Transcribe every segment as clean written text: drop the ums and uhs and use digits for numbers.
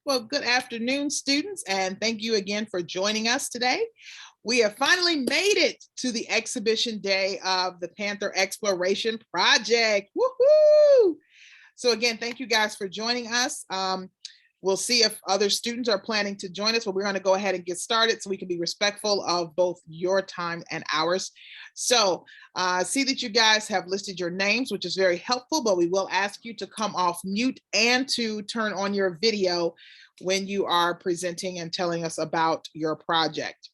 Well, good afternoon, students, and thank you again for joining us today. We have finally made it to the exhibition day of the Panther Exploration Project. Woohoo! So again, thank you guys for joining us. We'll see if other students are planning to join us, but we're going to go ahead and get started so we can be respectful of both your time and ours. So see that you guys have listed your names, which is very helpful, but we will ask you to come off mute and to turn on your video when you are presenting and telling us about your project.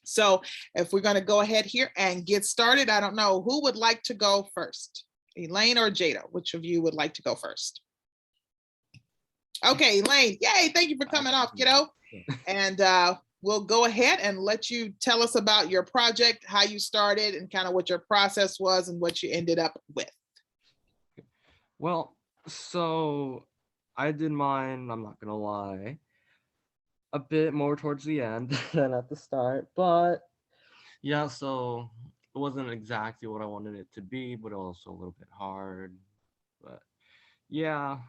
So if we're going to go ahead here and get started, I don't know who would like to go first, Elaine or Jada. Which of you would like to go first? Okay, Elaine, yay, thank you for coming off, kiddo. And we'll go ahead and let you tell us about your project, how you started, and kind of what your process was and what you ended up with. Well, so I did mine, I'm not gonna lie, a bit more towards the end than at the start, but yeah, so it wasn't exactly what I wanted it to be, but also a little bit hard. But yeah,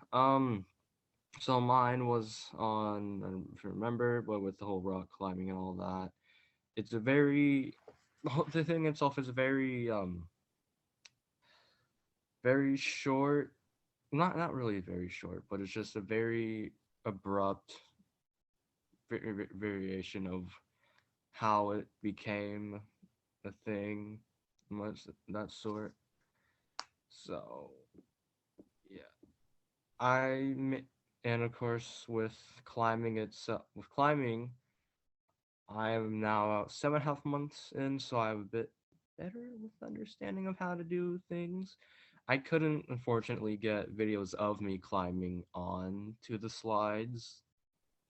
so mine was on, I don't know if you remember, but with the whole rock climbing and all that, it's a very, the thing itself is very short, not really very short, but it's just a very abrupt variation of how it became a thing, much that sort. So yeah, and of course with climbing, I am now about 7.5 months in, so I have a bit better with understanding of how to do things. I couldn't unfortunately get videos of me climbing on to the slides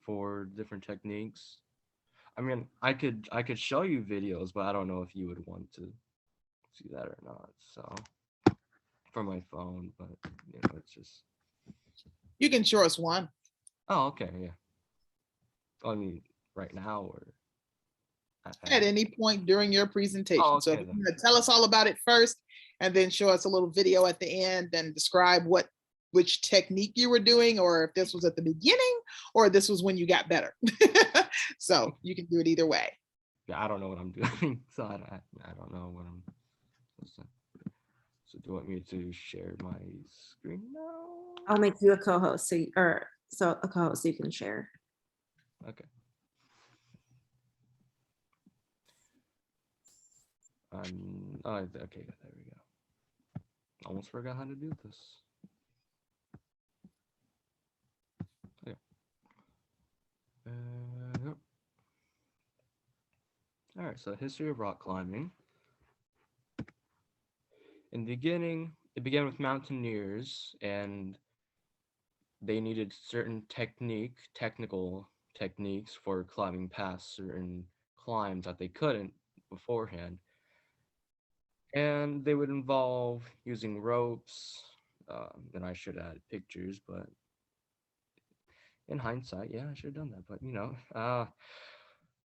for different techniques. I mean, I could show you videos, but I don't know if you would want to see that or not. So from my phone, but it's just. You can show us one. Oh, okay, yeah. I mean, right now or At any point during your Oh, presentation. So if okay you're then. going to tell us all about it first, and then show us a little video at the end and describe which technique you were doing, or if this was at the beginning, or this was when you got better. So you can do it either way. Yeah, I don't know what I'm doing, so I don't know what I'm. Listen. So do you want me to share my screen now? I'll make you a co-host so a co-host so you can share. Okay. Okay, there we go. Almost forgot how to do this. Okay. Yep. All right. So history of rock climbing. In the beginning, it began with mountaineers, and they needed certain technical techniques for climbing past certain climbs that they couldn't beforehand. And they would involve using ropes. And I should add pictures, but in hindsight, yeah, I should have done that. But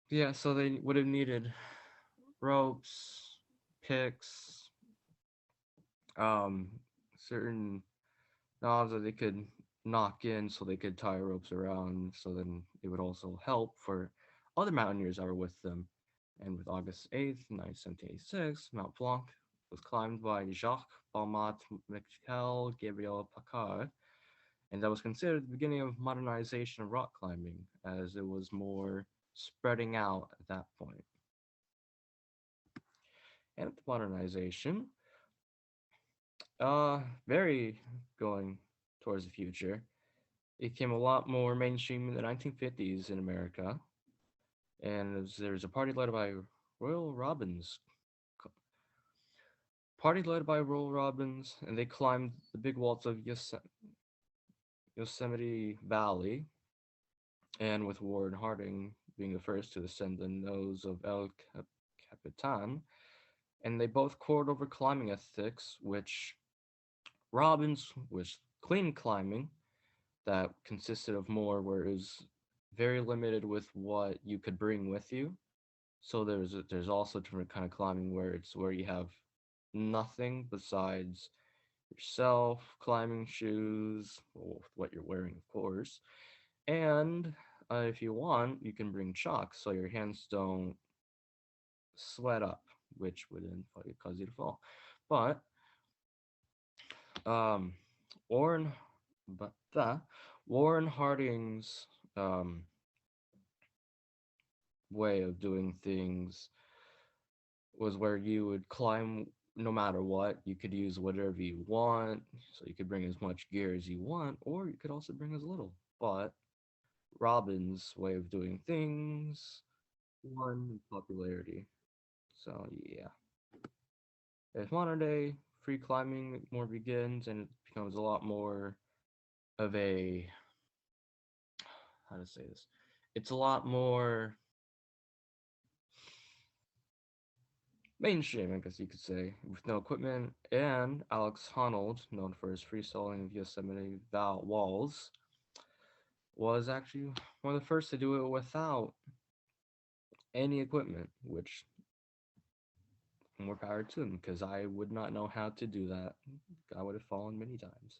yeah. So they would have needed ropes, picks, um, certain knobs that they could knock in, so they could tie ropes around. So then it would also help for other mountaineers that were with them. And with August 8th, 1786, Mount Blanc was climbed by Jacques Balmat Michel Gabriel Paccard, and that was considered the beginning of modernization of rock climbing, as it was more spreading out at that point. And with modernization, very going towards the future, it became a lot more mainstream in the 1950s in America, and there was a Royal Robbins party led by Royal Robbins, and they climbed the big walls of Yosemite Valley, and with Warren Harding being the first to ascend the nose of Capitan, and they both quarreled over climbing ethics, which Robbins was clean climbing, that consisted of more where it was very limited with what you could bring with you. So there's also different kind of climbing where it's where you have nothing besides yourself, climbing shoes, well, what you're wearing, of course, And if you want, you can bring chalk so your hands don't sweat up, which would then cause you to fall. But um, Warren, but Warren Harding's um, way of doing things was where you would climb no matter what. You could use whatever you want, so you could bring as much gear as you want, or you could also bring as little. But Robin's way of doing things won in popularity. So yeah, as modern day free climbing more begins, and it becomes a lot more of a, how to say this? It's a lot more mainstream, I guess you could say, with no equipment. And Alex Honnold, known for his freestyling of Yosemite walls, was actually one of the first to do it without any equipment, which more power to him, because I would not know how to do that. I would have fallen many times.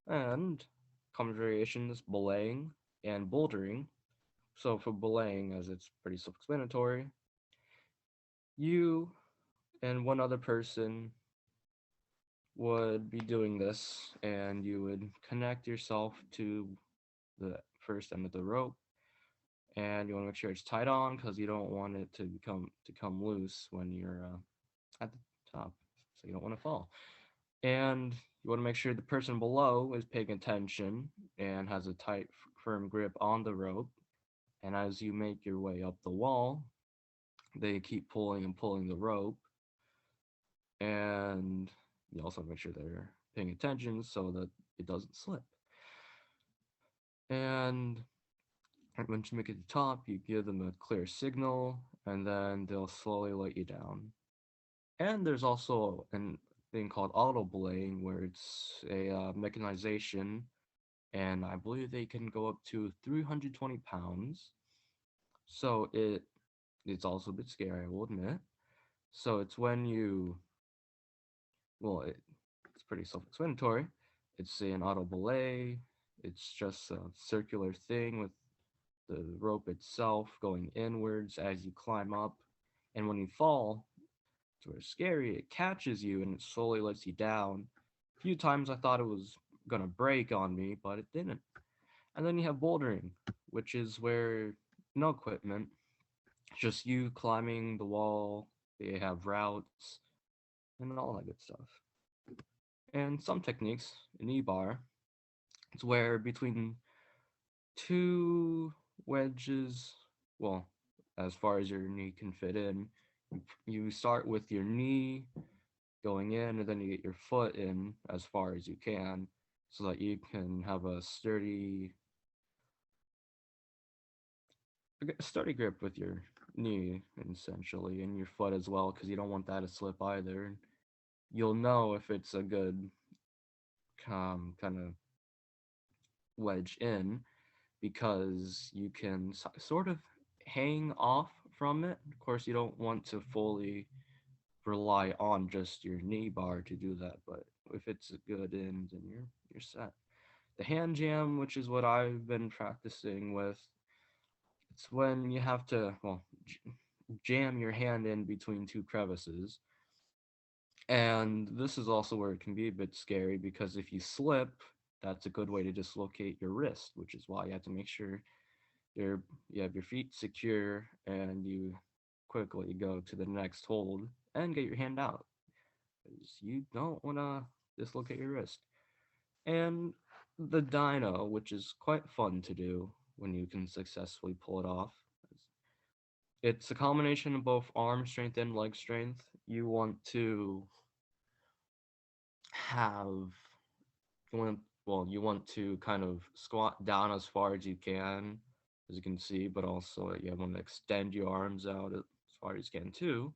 And common variations, belaying and bouldering. So for belaying, as it's pretty self-explanatory, you and one other person would be doing this, and you would connect yourself to the first end of the rope, and you want to make sure it's tied on because you don't want it to come loose when you're at the top, so you don't want to fall. And you want to make sure the person below is paying attention and has a tight, firm grip on the rope. And as you make your way up the wall, they keep pulling and pulling the rope, and you also make sure they're paying attention so that it doesn't slip. And once you make it to the top, you give them a clear signal, and then they'll slowly let you down. And there's also a thing called auto belaying, where it's a mechanization, and I believe they can go up to 320 pounds. So it's also a bit scary, I will admit. So it's when you, well, it's pretty self-explanatory. It's an auto belay. It's just a circular thing with the rope itself going inwards as you climb up. And when you fall, it's very scary. It catches you and it slowly lets you down. A few times I thought it was gonna break on me, but it didn't. And then you have bouldering, which is where no equipment, just you climbing the wall. They have routes and all that good stuff. And some techniques, an E-bar, it's where between two wedges, well, as far as your knee can fit in, you start with your knee going in, and then you get your foot in as far as you can, so that you can have a sturdy grip with your knee, essentially, and your foot as well, because you don't want that to slip either. You'll know if it's a good kind of wedge in, because you can sort of hang off from it. Of course, you don't want to fully rely on just your knee bar to do that, but if it's a good in, then you're set. The hand jam, which is what I've been practicing with, it's when you have to, well, jam your hand in between two crevices. And this is also where it can be a bit scary, because if you slip, that's a good way to dislocate your wrist, which is why you have to make sure you have your feet secure and you quickly go to the next hold and get your hand out, because you don't want to dislocate your wrist. And the dyno, which is quite fun to do when you can successfully pull it off. It's a combination of both arm strength and leg strength. You want to have you want to kind of squat down as far as you can, as you can see, but also you want to extend your arms out as far as you can too.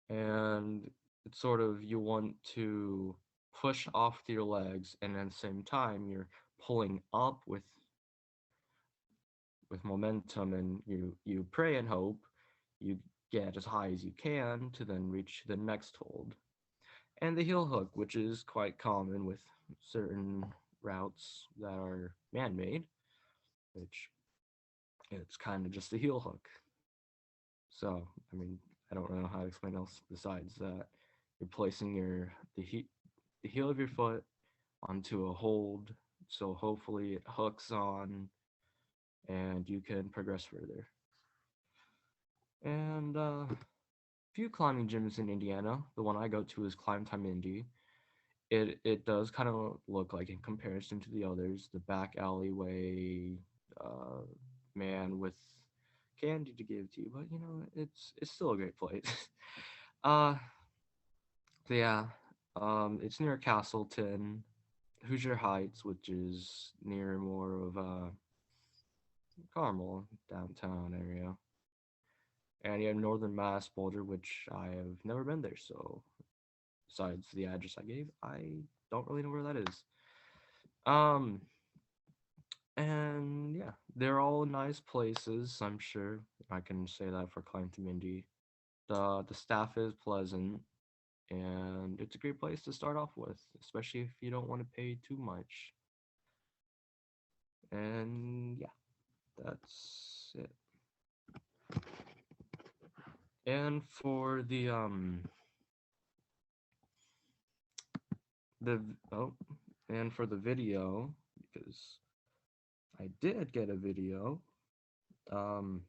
And it's sort of, you want to push off your legs, and at the same time you're pulling up with momentum, and you pray and hope you get as high as you can to then reach the next hold. And the heel hook, which is quite common with certain routes that are man-made. which it's kind of just a heel hook. So, I mean, I don't really know how to explain else besides that. You're placing the heel of your foot onto a hold, so hopefully it hooks on and you can progress further. And few climbing gyms in Indiana. The one I go to is Climb Time Indy. It does kind of look like, in comparison to the others, the back alleyway uh, man with candy to give to you, but you know it's still a great place. uh, so yeah, it's near Castleton, Hoosier Heights, which is near more of Carmel downtown area, and you have Northern Mass, Boulder, which I have never been there. So besides the address I gave, I don't really know where that is. Um, and yeah, they're all nice places. I'm sure I can say that for Climb to Mindy. The staff is pleasant, and it's a great place to start off with, especially if you don't want to pay too much. And yeah, that's it. And for the oh, and for the video, because I did get a video, um,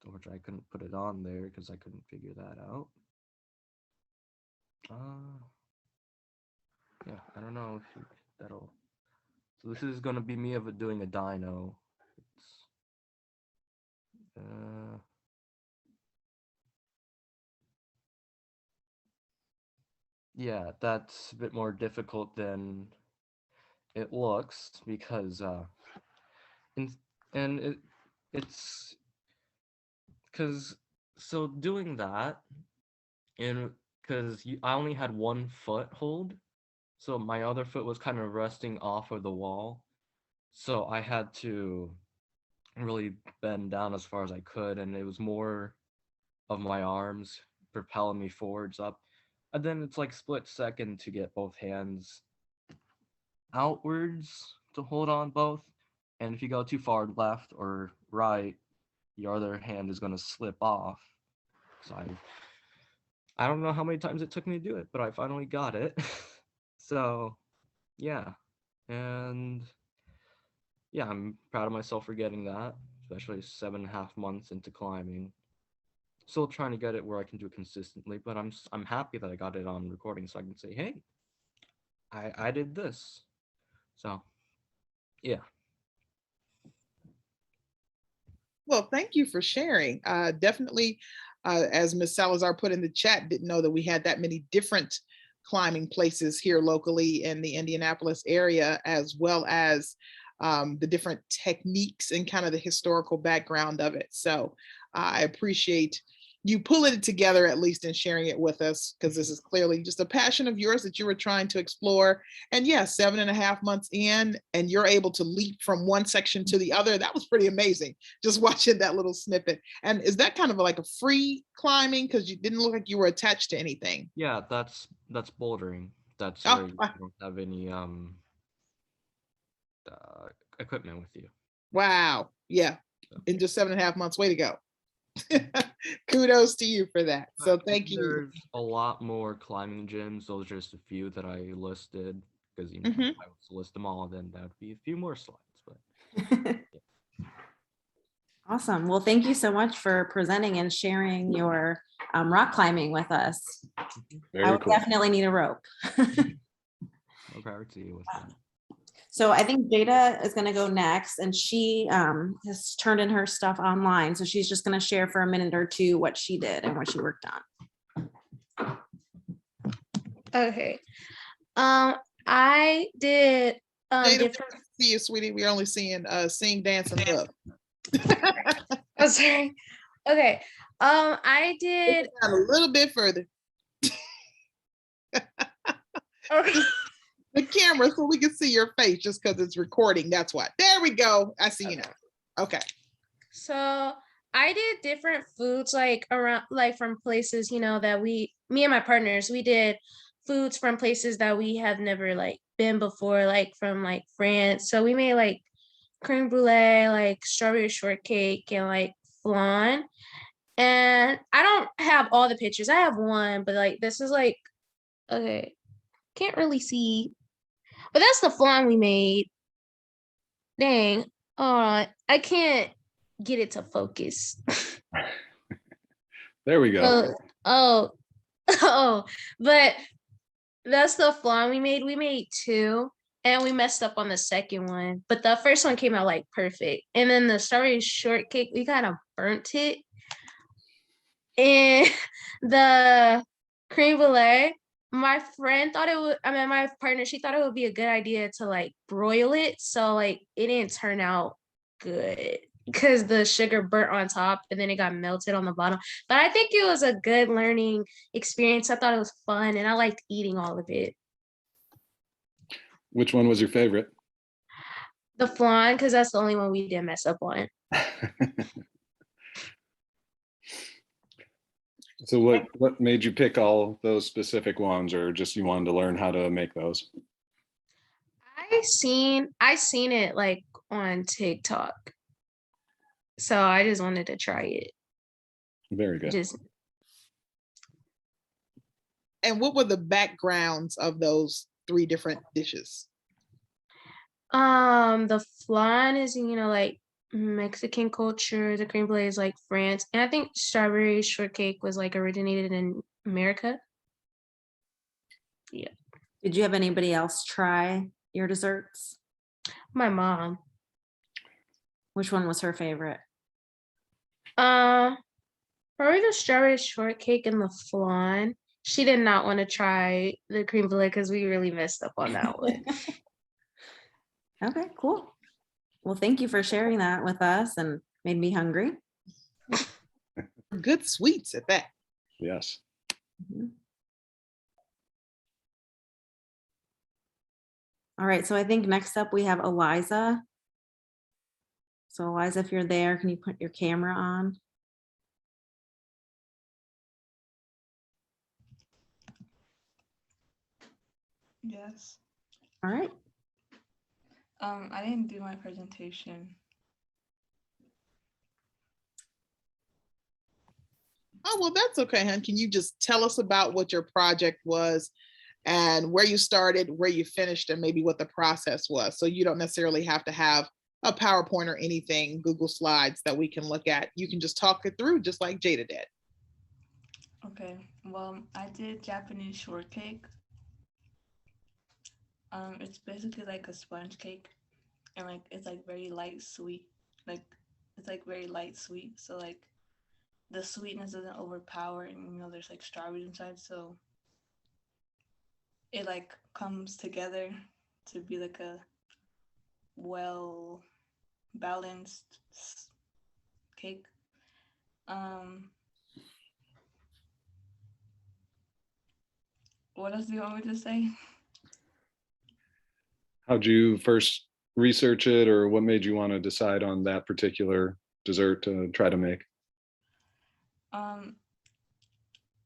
which I couldn't put it on there because I couldn't figure that out. Yeah, I don't know if that'll. So this is gonna be me doing a dyno. It's, uh, yeah, that's a bit more difficult than it looks because and and it's because so doing that and because I only had one foothold, so my other foot was kind of resting off of the wall, so I had to really bend down as far as I could, and it was more of my arms propelling me forwards up, and then it's like split second to get both hands outwards to hold on both, and if you go too far left or right, your other hand is going to slip off. So I don't know how many times it took me to do it, but I finally got it. So yeah, and yeah, I'm proud of myself for getting that, especially 7.5 months into climbing. Still trying to get it where I can do it consistently, but I'm happy that I got it on recording, so I can say, hey, I did this. So yeah. Well, thank you for sharing. Definitely, as Ms. Salazar put in the chat, didn't know that we had that many different climbing places here locally in the Indianapolis area, as well as the different techniques and kind of the historical background of it. So I appreciate you pulling it together, at least, and sharing it with us, because this is clearly just a passion of yours that you were trying to explore. And yes, 7.5 months in, and you're able to leap from one section to the other. That was pretty amazing, just watching that little snippet. And is that kind of like a free climbing? Because you didn't look like you were attached to anything. Yeah, that's bouldering. That's Oh, where you don't have any uh, equipment with you. wow. Yeah. In just 7.5 months, way to go. Kudos to you for that. So thank you. There's a lot more climbing gyms. Those are just a few that I listed because if I was to list them all, then that would be a few more slides. But yeah. Awesome. Well, thank you so much for presenting and sharing your rock climbing with us. I would definitely need a rope. No power to you with that. So I think Jada is going to go next, and she has turned in her stuff online. So she's just going to share for a minute or two what she did and what she worked on. Okay. I did Jada, different. see you, sweetie. We're only seeing sing, dance, and look. Oh, sorry. Okay. I did a little bit further. okay. The camera so we can see your face, just because it's recording. That's why. There we go. I see you now. Okay. So I did different foods like around like from places, that me and my partners, we did foods from places that we have never like been before, like from like France. So we made like creme brulee, like strawberry shortcake, and like flan. And I don't have all the pictures. I have one, but like this is like okay, can't really see. But that's the flan we made. Dang. I can't get it to focus. There we go. Oh, oh, but that's the flan we made. We made two and we messed up on the second one, but the first one came out like perfect. And then the strawberry shortcake, we kind of burnt it. And the creme brulee, my friend thought it would, I mean, my partner, she thought it would be a good idea to like broil it. So like it didn't turn out good because the sugar burnt on top and then it got melted on the bottom. But I think it was a good learning experience. I thought it was fun and I liked eating all of it. Which one was your favorite? The flan, because that's the only one we didn't mess up on. So what made you pick all those specific ones, or just you wanted to learn how to make those? I seen it like on TikTok. So I just wanted to try it. Very good. Just And what were the backgrounds of those three different dishes? the flan is, like Mexican culture, the creme brulee is like France, and I think strawberry shortcake was like originated in America. Yeah. Did you have anybody else try your desserts? My mom. Which one was her favorite? Probably the strawberry shortcake and the flan. She did not want to try the creme brulee because we really messed up on that one. Okay, cool. Well, thank you for sharing that with us and made me hungry. Good sweets at that. Yes. Mhm. All right, so I think next up we have Eliza. So Eliza, if you're there, can you put your camera on? Yes. All right. I didn't do my presentation. Oh, well, that's okay, hon. Can you just tell us about what your project was and where you started, where you finished, and maybe what the process was? So you don't necessarily have to have a PowerPoint or anything, Google Slides that we can look at. You can just talk it through just like Jada did. Okay, well, I did Japanese shortcake. It's basically like a sponge cake, and like it's like very light sweet. Like it's like very light sweet. So like the sweetness doesn't overpower, and there's like strawberries inside, so it like comes together to be like a well balanced cake. What else do you want me to say? How'd you first research it, or what made you want to decide on that particular dessert to try to make?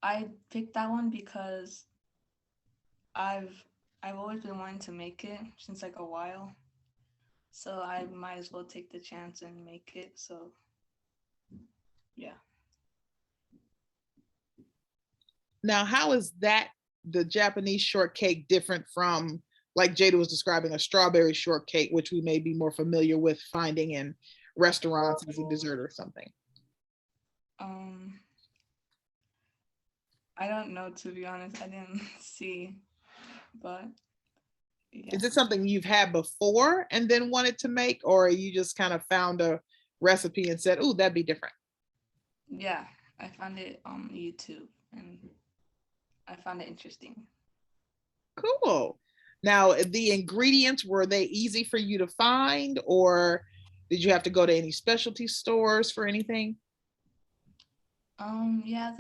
I picked that one because I've always been wanting to make it since like a while. So I might as well take the chance and make it. So yeah. Now, how is that, the Japanese shortcake, different from, like Jada was describing, a strawberry shortcake, which we may be more familiar with finding in restaurants as a dessert or something? I don't know, to be honest. I didn't see, but yeah. Is it something you've had before and then wanted to make, or you just kind of found a recipe and said, "Ooh, that'd be different"? Yeah, I found it on YouTube and I found it interesting. Cool. Now, the ingredients, were they easy for you to find, or did you have to go to any specialty stores for anything? Yeah,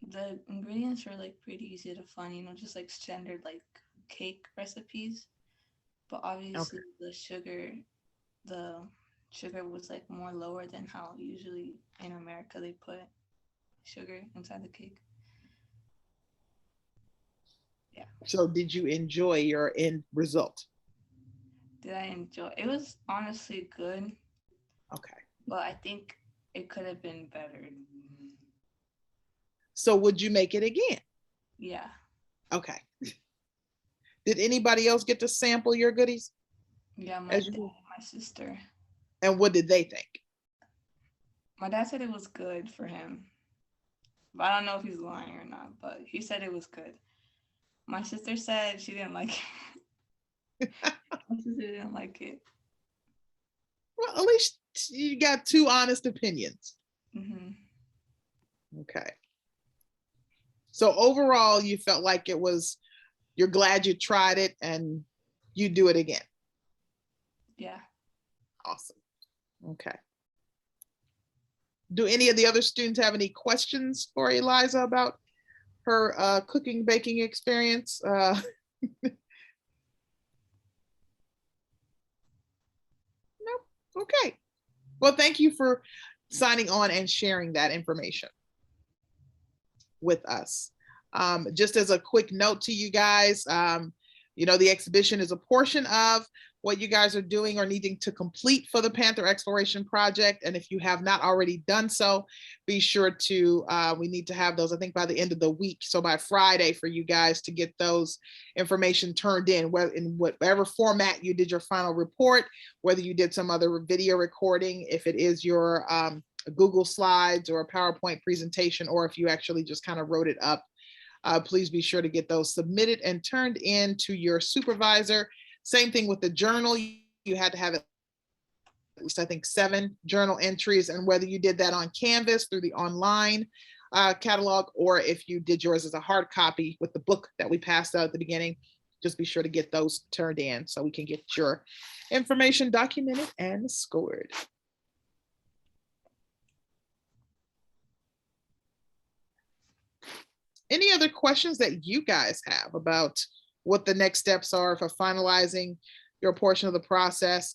the ingredients are like pretty easy to find, just like standard like cake recipes. But obviously the sugar was like more lower than how usually in America they put sugar inside the cake. Yeah. So did you enjoy your end result? did I enjoy? It was honestly good, Okay. but I think it could have been better. So would you make it again? Yeah. Okay. Did anybody else get to sample your goodies? Yeah, my As dad, you, my sister. and what did they think? My dad said it was good for him. But I don't know if he's lying or not, but he said it was good. My sister said she didn't like it. My sister didn't like it. Well, at least you got two honest opinions. Hmm. Okay. So overall, you felt like it was, you're glad you tried it and you do it again. Yeah. Awesome. Okay. Do any of the other students have any questions for Eliza about her cooking, baking experience? Nope. Okay. Well, thank you for signing on and sharing that information with us. Just as a quick note to you guys, the exhibition is a portion of what you guys are doing or needing to complete for the Panther Exploration Project. And if you have not already done so, be sure to, we need to have those, I think, by the end of the week. So by Friday for you guys to get those information turned in whatever format you did your final report, whether you did some other video recording, if it is your Google Slides or a PowerPoint presentation, or if you actually just kind of wrote it up. Please be sure to get those submitted and turned in to your supervisor. Same thing with the journal. You had to have at least, I think, 7 journal entries, and whether you did that on Canvas through the online catalog, or if you did yours as a hard copy with the book that we passed out at the beginning, just be sure to get those turned in so we can get your information documented and scored. Any other questions that you guys have about what the next steps are for finalizing your portion of the process?